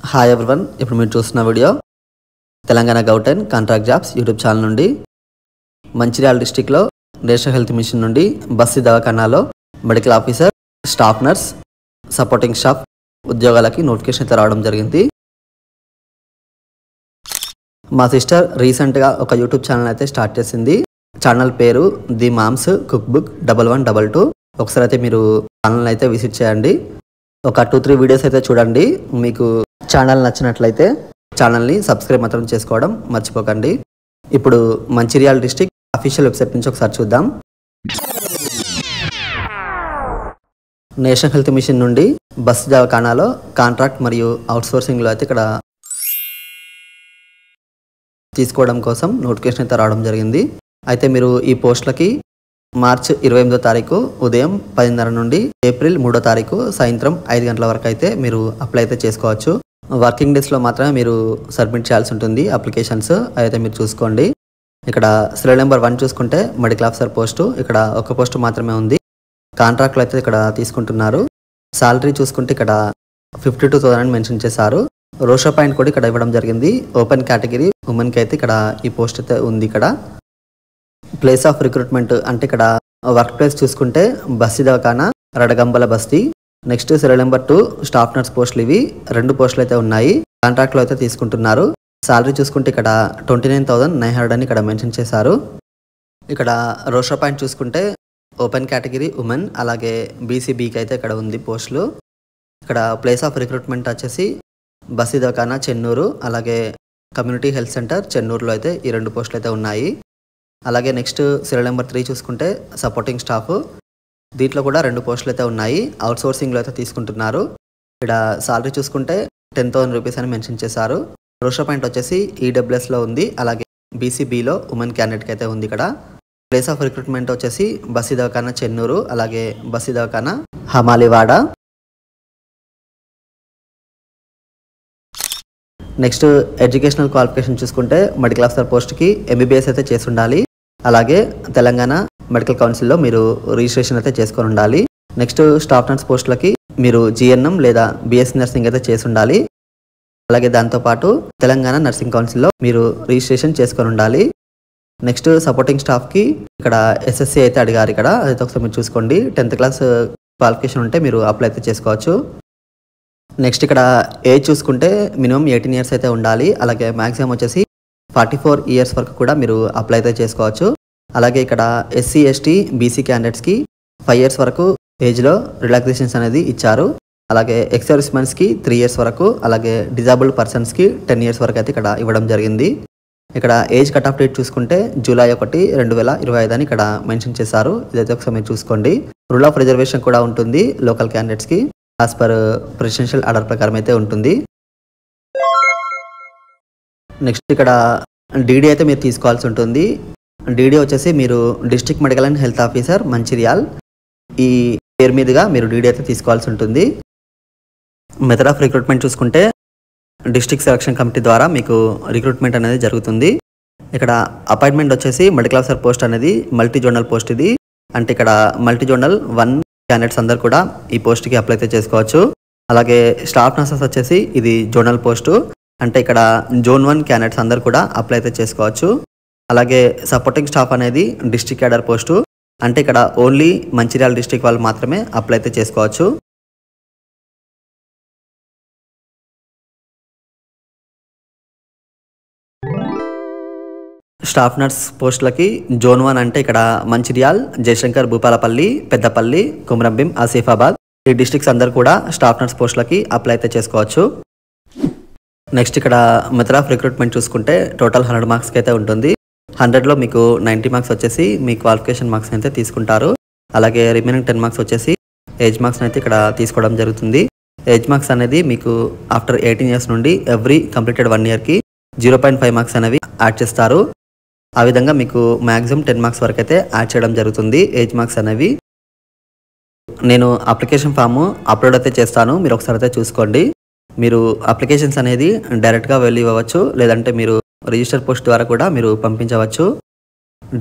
Hi everyone, ఇప్పుడు మీరు చూస్తున్న video Telangana government contract jobs YouTube channel నుండి మంచిర్యాల డిస్టిక్లో నేషనల్ హెల్త్ మిషన్ నుండి బస్తీ దవాఖానాలో medical officer, staff nurse, supporting staff ఉద్యోగాలకి నోటిఫికేషన్ అయితే రావడం జరిగింది. మా సిస్టర్ రీసెంట్గా ఒక యూట్యూబ్ ఛానల్ అయితే స్టార్ట్ చేసింది. ఛానల్ పేరు ది మామ్స్ కుక్ బుక్ 1122. ఒకసారి అయితే మీరు ఛానల్ అయితే విజిట్ చేయండి. ఒక 2-3 వీడియోస్ అయితే చూడండి. మీకు ఛానల్ నచ్చినట్లయితే ఛానల్ని సబ్స్క్రైబ్ మాత్రం చేసుకోవడం మర్చిపోకండి. ఇప్పుడు మంచిర్యాల డిస్ట్రిక్ట్ అఫీషియల్ వెబ్సైట్ నుంచి ఒకసారి చూద్దాం. నేషనల్ హెల్త్ మిషన్ నుండి బస్తీ దవాఖానాలో కాంట్రాక్ట్ మరియు అవుట్సోర్సింగ్లో అయితే ఇక్కడ తీసుకోవడం కోసం నోటిఫికేషన్ అయితే రావడం జరిగింది. అయితే మీరు ఈ పోస్టులకి మార్చి 28వ తారీఖు ఉదయం 10:30 నుండి ఏప్రిల్ 3వ తారీఖు సాయంత్రం 5 గంటల వరకు అయితే మీరు అప్లై అయితే చేసుకోవచ్చు. వర్కింగ్ డేస్లో మాత్రమే మీరు సబ్మిట్ చేయాల్సి ఉంటుంది అప్లికేషన్స్. అయితే మీరు చూసుకోండి. ఇక్కడ సీరియల్ నెంబర్ 1 చూసుకుంటే మెడికల్ ఆఫీసర్ పోస్టు, ఇక్కడ ఒక పోస్టు మాత్రమే ఉంది. కాంట్రాక్ట్లో అయితే ఇక్కడ తీసుకుంటున్నారు. శాలరీ చూసుకుంటే ఇక్కడ 52,000 మెన్షన్ చేశారు. రోషా పాయింట్ కూడా ఇక్కడ ఇవ్వడం జరిగింది. ఓపెన్ కేటగిరీ ఉమెన్కి అయితే ఇక్కడ ఈ పోస్ట్ అయితే ఉంది. ఇక్కడ ప్లేస్ ఆఫ్ రిక్రూట్మెంట్ అంటే ఇక్కడ వర్క్ ప్లేస్ చూసుకుంటే బస్తీ దవాఖానా రడగంబల బస్తీ. Next serial number 2 staff nurse పోస్టులు. ఇవి 2 పోస్టులు అయితే ఉన్నాయి. కాంట్రాక్ట్లో అయితే తీసుకుంటున్నారు. శాలరీ చూసుకుంటే ఇక్కడ 29,900 అని ఇక్కడ మెన్షన్ చేశారు. ఇక్కడ రోషా పాయింట్ చూసుకుంటే ఓపెన్ కేటగిరీ ఉమెన్, అలాగే బీసీబీకి అయితే ఇక్కడ ఉంది పోస్టులు. ఇక్కడ ప్లేస్ ఆఫ్ రిక్రూట్మెంట్ వచ్చేసి బస్తీ దవాఖానా చెన్నూరు, అలాగే కమ్యూనిటీ హెల్త్ సెంటర్ చెన్నూరులో అయితే ఈ 2 పోస్టులు అయితే ఉన్నాయి. అలాగే నెక్స్ట్ సీరియల్ నెంబర్ 3 చూసుకుంటే సపోర్టింగ్ స్టాఫ్. దీంట్లో కూడా 2 పోస్టులు అయితే ఉన్నాయి. అవుట్సోర్సింగ్లో అయితే తీసుకుంటున్నారు. ఇక్కడ సాలరీ చూసుకుంటే 10,000 రూపీస్ అని మెన్షన్ చేశారు. రోషా పాయింట్ వచ్చేసి ఈడబ్ల్యూఎస్లో ఉంది, అలాగే బీసీబీలో ఉమెన్ క్యాండిడేట్కి అయితే ఉంది. ఇక్కడ ప్లేస్ ఆఫ్ రిక్రూట్మెంట్ వచ్చేసి బస్తీ దవాఖానా చెన్నూరు, అలాగే బస్తీ దవాఖానా హమాలివాడ. నెక్స్ట్ ఎడ్యుకేషనల్ క్వాలిఫికేషన్ చూసుకుంటే మెడికల్ ఆఫీసర్ పోస్ట్కి ఎంబీబీఎస్ అయితే చేసి ఉండాలి. అలాగే తెలంగాణ మెడికల్ కౌన్సిల్లో మీరు రిజిస్ట్రేషన్ అయితే చేసుకొని ఉండాలి. నెక్స్ట్ స్టాఫ్ నర్స్ పోస్టులకి మీరు జిఎన్ఎం లేదా బిఎస్సీ నర్సింగ్ అయితే చేసి ఉండాలి. అలాగే దాంతోపాటు తెలంగాణ నర్సింగ్ కౌన్సిల్లో మీరు రిజిస్ట్రేషన్ చేసుకొని ఉండాలి. నెక్స్ట్ సపోర్టింగ్ స్టాఫ్కి ఇక్కడ ఎస్ఎస్సి అయితే అడిగారు. ఇక్కడ అదైతే ఒకసారి మీరు చూసుకోండి. 10th క్లాస్ క్వాలిఫికేషన్ ఉంటే మీరు అప్లై అయితే చేసుకోవచ్చు. నెక్స్ట్ ఇక్కడ ఏజ్ చూసుకుంటే మినిమం 18 ఇయర్స్ అయితే ఉండాలి. అలాగే మ్యాక్సిమం వచ్చేసి 44 ఇయర్స్ వరకు కూడా మీరు అప్లై అయితే చేసుకోవచ్చు. అలాగే ఇక్కడ ఎస్సీ ఎస్టీ బీసీ క్యాండిడేట్స్కి 5 ఇయర్స్ వరకు ఏజ్లో రిలాక్సేషన్స్ అనేది ఇచ్చారు. అలాగే ఎక్స్ సర్వీస్ మెన్స్కి 3 ఇయర్స్ వరకు, అలాగే డిజాబుల్డ్ పర్సన్స్కి 10 ఇయర్స్ వరకు అయితే ఇక్కడ ఇవ్వడం జరిగింది. ఇక్కడ ఏజ్ కట్ ఆఫ్ డేట్ చూసుకుంటే జూలై 1, 2025 అని ఇక్కడ మెన్షన్ చేశారు. ఇదైతే ఒకసారి మీరు చూసుకోండి. రూల్ ఆఫ్ రిజర్వేషన్ కూడా ఉంటుంది లోకల్ క్యాండిడేట్స్కి. యాజ్ పర్ ప్రెసిడెన్షియల్ ఆర్డర్ ప్రకారం అయితే ఉంటుంది. నెక్స్ట్ ఇక్కడ డీడీ అయితే మీరు తీసుకోవాల్సి ఉంటుంది. డీడీ వచ్చేసి మీరు district medical and health officer Mancherial ఈ పేరు మీదుగా మీరు డీడీ అయితే తీసుకోవాల్సి ఉంటుంది. మెథడ్ ఆఫ్ రిక్రూట్మెంట్ చూసుకుంటే డిస్ట్రిక్ట్ సెలక్షన్ కమిటీ ద్వారా మీకు రిక్రూట్మెంట్ అనేది జరుగుతుంది. ఇక్కడ అపాయింట్మెంట్ వచ్చేసి మెడికల్ ఆఫీసర్ పోస్ట్ అనేది మల్టీ జోనల్ పోస్ట్. ఇది అంటే ఇక్కడ మల్టీ జోనల్ 1 క్యాండిడేట్స్ అందరు కూడా ఈ పోస్ట్కి అప్లై అయితే చేసుకోవచ్చు. అలాగే స్టాఫ్ నర్సెస్ వచ్చేసి ఇది జోనల్ పోస్టు, అంటే ఇక్కడ జోన్ 1 క్యాండిడేట్స్ అందరు కూడా అప్లై అయితే చేసుకోవచ్చు. అలాగే సపోర్టింగ్ స్టాఫ్ అనేది డిస్ట్రిక్ట్ క్యాడర్ పోస్టు, అంటే ఇక్కడ ఓన్లీ మంచిర్యాల డిస్ట్రిక్ట్ వాళ్ళు మాత్రమే అప్లై అయితే చేసుకోవచ్చు. స్టాఫ్ నర్స్ పోస్టులకి జోన్ 1 అంటే ఇక్కడ మంచిర్యాల్, జయశంకర్, భూపాలపల్లి, పెద్దపల్లి, కుమ్రంభీం, ఆసిఫాబాద్ ఈ డిస్ట్రిక్ట్స్ అందరు కూడా స్టాఫ్ నర్స్ పోస్టులకి అప్లై అయితే చేసుకోవచ్చు. నెక్స్ట్ ఇక్కడ మెథడ్ ఆఫ్ రిక్రూట్మెంట్ చూసుకుంటే టోటల్ 100 మార్క్స్కి అయితే ఉంటుంది. 100లో మీకు 90 మార్క్స్ వచ్చేసి మీ క్వాలిఫికేషన్ మార్క్స్ అయితే తీసుకుంటారు. అలాగే రిమైనింగ్ 10 మార్క్స్ వచ్చేసి ఏజ్ మార్క్స్ అయితే ఇక్కడ తీసుకోవడం జరుగుతుంది. ఏజ్ మార్క్స్ అనేది మీకు ఆఫ్టర్ 18 ఇయర్స్ నుండి ఎవ్రీ కంప్లీటెడ్ 1 ఇయర్కి 0.5 మార్క్స్ అనేవి యాడ్ చేస్తారు. ఆ విధంగా మీకు మ్యాక్సిమం 10 మార్క్స్ వరకు అయితే యాడ్ చేయడం జరుగుతుంది ఏజ్ మార్క్స్ అనేవి. నేను అప్లికేషన్ ఫామ్ అప్లోడ్ అయితే చేస్తాను, మీరు ఒకసారి అయితే చూసుకోండి. మీరు అప్లికేషన్స్ అనేది డైరెక్ట్గా వెళ్ళి ఇవ్వచ్చు, లేదంటే మీరు రిజిస్టర్ పోస్ట్ ద్వారా కూడా మీరు పంపించవచ్చు.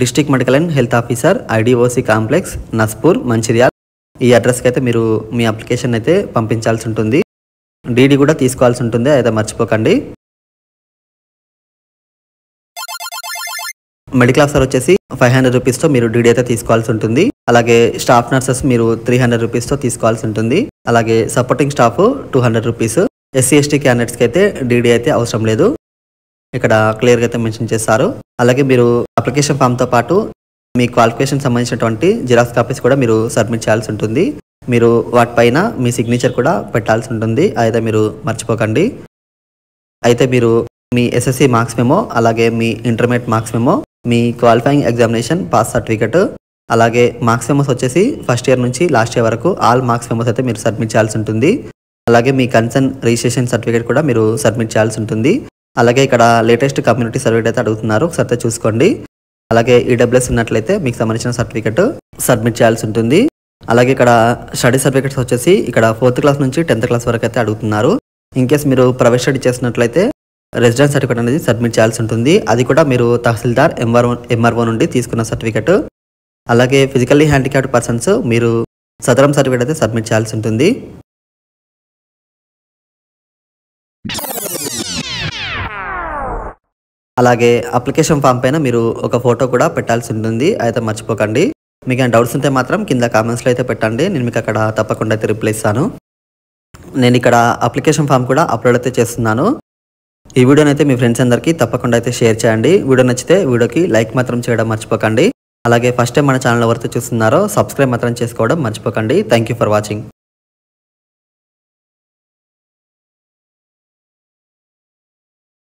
District medical and health officer IDOC complex Naspur Mancherial ఈ అడ్రస్కి అయితే మీరు మీ అప్లికేషన్ అయితే పంపించాల్సి ఉంటుంది. డీడీ కూడా తీసుకోవాల్సి ఉంటుంది, అయితే మర్చిపోకండి. మెడికల్ ఆఫీసర్ వచ్చేసి 500 రూపీస్తో మీరు డీడీ అయితే తీసుకోవాల్సి ఉంటుంది. అలాగే స్టాఫ్ నర్సెస్ మీరు 300 రూపీస్తో తీసుకోవాల్సి ఉంటుంది. అలాగే supporting staff 200 rupees. SC ST క్యాండిడేట్స్కి అయితే డీడీ అయితే అవసరం లేదు, ఇక్కడ క్లియర్గా అయితే మెన్షన్ చేస్తారు. అలాగే మీరు అప్లికేషన్ ఫామ్తో పాటు మీ క్వాలిఫికేషన్ సంబంధించినటువంటి జిరాక్స్ కాపీస్ కూడా మీరు సబ్మిట్ చేయాల్సి ఉంటుంది. మీరు వాటిపైన మీ సిగ్నేచర్ కూడా పెట్టాల్సి ఉంటుంది, అయితే మీరు మర్చిపోకండి. అయితే మీరు మీ ఎస్ఎస్సి మార్క్స్ మెమో, అలాగే మీ ఇంటర్మీడియట్ మార్క్స్ మెమో, మీ క్వాలిఫైయింగ్ ఎగ్జామినేషన్ పాస్ సర్టిఫికెట్, అలాగే మార్క్స్ మెమోస్ వచ్చేసి ఫస్ట్ ఇయర్ నుంచి లాస్ట్ ఇయర్ వరకు ఆల్ మార్క్స్ మెమోస్ అయితే మీరు సబ్మిట్ చేయాల్సి ఉంటుంది. అలాగే మీ కన్సర్న్ రిజిస్ట్రేషన్ సర్టిఫికేట్ కూడా మీరు సబ్మిట్ చేయాల్సి ఉంటుంది. అలాగే ఇక్కడ లేటెస్ట్ కమ్యూనిటీ సర్టిఫికేట్ అయితే అడుగుతున్నారు, ఒకసారి చూసుకోండి. అలాగే ఈడబ్ల్యూఎస్ ఉన్నట్లయితే మీకు సంబంధించిన సర్టిఫికేట్ సబ్మిట్ చేయాల్సి ఉంటుంది. అలాగే ఇక్కడ స్టడీ సర్టిఫికేట్స్ వచ్చేసి ఇక్కడ 4th క్లాస్ నుంచి 10th క్లాస్ వరకు అయితే అడుగుతున్నారు. ఇన్ కేస్ మీరు ప్రైవేట్ స్టడీ చేసినట్లయితే రెసిడెన్స్ సర్టిఫికేట్ అనేది సబ్మిట్ చేయాల్సి ఉంటుంది. అది కూడా మీరు తహసీల్దార్ ఎంఆర్ఓ నుండి తీసుకున్న సర్టిఫికేట్. అలాగే ఫిజికల్లీ హ్యాండిక్యాప్డ్ పర్సన్స్ మీరు సదరం సర్టిఫికేట్ అయితే సబ్మిట్ చేయాల్సి ఉంటుంది. అలాగే అప్లికేషన్ ఫామ్ పైన మీరు ఒక ఫోటో కూడా పెట్టాల్సి ఉంటుంది, అయితే మర్చిపోకండి. మీకు ఏమైనా డౌట్స్ ఉంటే మాత్రం కింద కామెంట్స్లో అయితే పెట్టండి, నేను మీకు అక్కడ తప్పకుండా అయితే రిప్లై ఇస్తాను. నేను ఇక్కడ అప్లికేషన్ ఫామ్ కూడా అప్లోడ్ అయితే చేస్తున్నాను. ఈ వీడియోని అయితే మీ ఫ్రెండ్స్ అందరికీ తప్పకుండా అయితే షేర్ చేయండి. వీడియో నచ్చితే వీడియోకి లైక్ మాత్రం చేయడం మర్చిపోకండి. అలాగే ఫస్ట్ టైం మన ఛానల్ ఎవరైతే చూస్తున్నారో సబ్స్క్రైబ్ మాత్రం చేసుకోవడం మర్చిపోకండి. Thank you for watching.